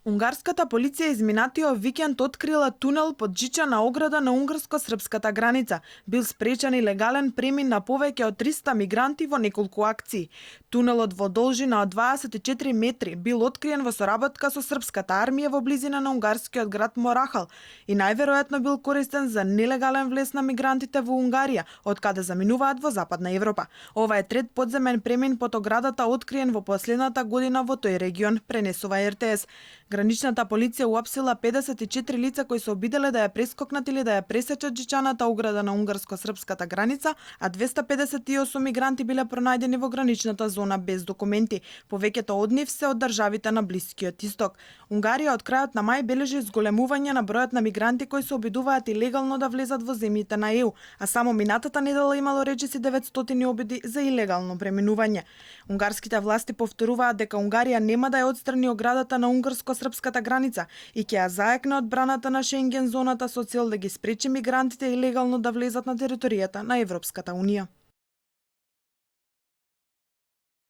Унгарската полиција изминатиот викенд открила тунел под жичана ограда на унгарско-српската граница. Бил спречен и легален премин на повеќе од 300 мигранти во неколку акции. Тунелот во должина од 24 метри бил откриен во соработка со српската армија во близина на унгарскиот град Морахал и најверојатно бил користен за нелегален влез на мигрантите во Унгарија, од каде заминуваат во Западна Европа. Ова е трет подземен премин под оградата откриен во последната година во тој регион, пренесува РТС. Граничната полиција уапсила 54 лица кои се обиделе да ја прескокнат или да ја пресечат жичаната ограда на унгарско-српската граница, а 258 мигранти биле пронајдени во граничната зона без документи. Повеќето од нив се од државите на Блискиот Исток. Унгарија од крајот на мај бележи зголемување на бројот на мигранти кои се обидуваат илегално да влезат во земјите на ЕУ, а само минатата недела имало речиси 900 обиди за илегално преминување. Унгарските власти повторуваат дека Унгарија нема да ја отстрани оградата на унгарско-српската граница и ќе ја заекне одбраната на Шенген зоната со цел да ги спречи мигрантите илегално да влезат на територијата на Европската унија.